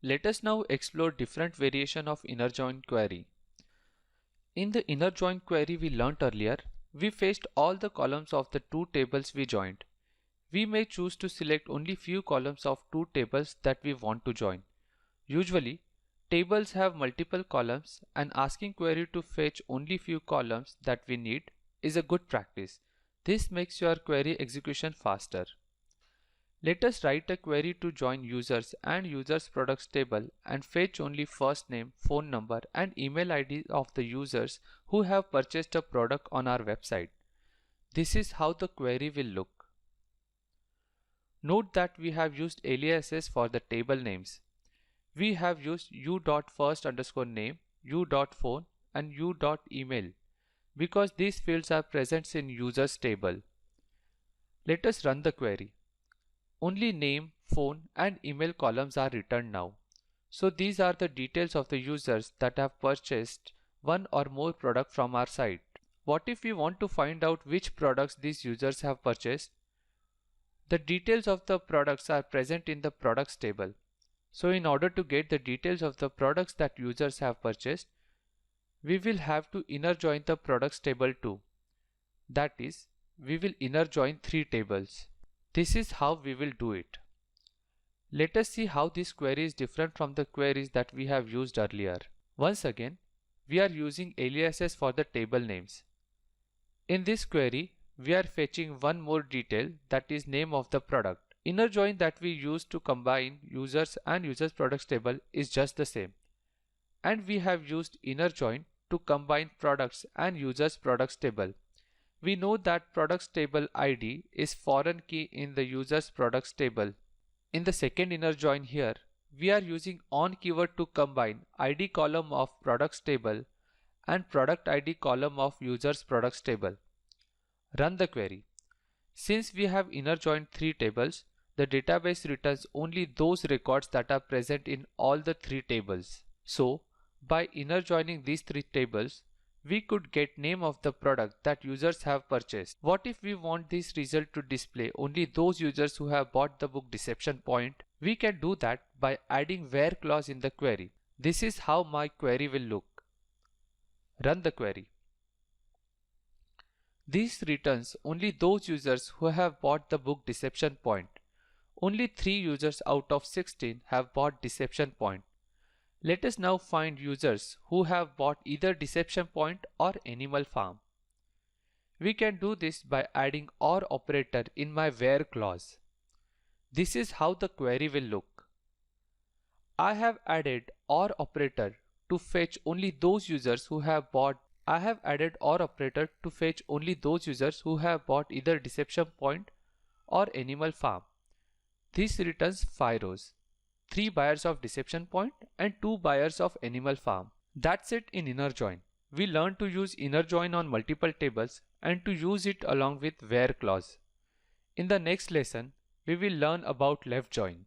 Let us now explore different variation of inner join query. In the inner join query we learnt earlier, we fetched all the columns of the two tables we joined. We may choose to select only few columns of two tables that we want to join. Usually, tables have multiple columns and asking query to fetch only few columns that we need is a good practice. This makes your query execution faster. Let us write a query to join users and users products table and fetch only first name, phone number and email ID of the users who have purchased a product on our website. This is how the query will look. Note that we have used aliases for the table names. We have used u.first_name, u.phone and u.email because these fields are present in users table. Let us run the query. Only name, phone and email columns are returned now. So these are the details of the users that have purchased one or more product from our site. What if we want to find out which products these users have purchased? The details of the products are present in the products table. So in order to get the details of the products that users have purchased, we will have to inner join the products table too. That is, we will inner join three tables. This is how we will do it. Let us see how this query is different from the queries that we have used earlier. Once again, we are using aliases for the table names. In this query, we are fetching one more detail, that is name of the product. Inner join that we use to combine users and users products table is just the same. And we have used inner join to combine products and users products table. We know that products table ID is foreign key in the users products table. In the second inner join here, we are using on keyword to combine ID column of products table and product ID column of users products table. Run the query. Since we have inner joined three tables, the database returns only those records that are present in all the three tables. So, by inner joining these three tables, we could get name of the product that users have purchased. What if we want this result to display only those users who have bought the book Deception Point? We can do that by adding where clause in the query. This is how my query will look. Run the query. This returns only those users who have bought the book Deception Point. Only 3 users out of 16 have bought Deception Point. Let us now find users who have bought either Deception Point or Animal Farm. We can do this by adding OR operator in my where clause. This is how the query will look. I have added OR operator to fetch only those users who have bought. I have added OR operator to fetch only those users who have bought either Deception Point or Animal Farm. This returns 5 rows. 3 buyers of Deception Point and 2 buyers of Animal Farm. That's it in inner join. We learned to use inner join on multiple tables and to use it along with where clause. In the next lesson, we will learn about left join.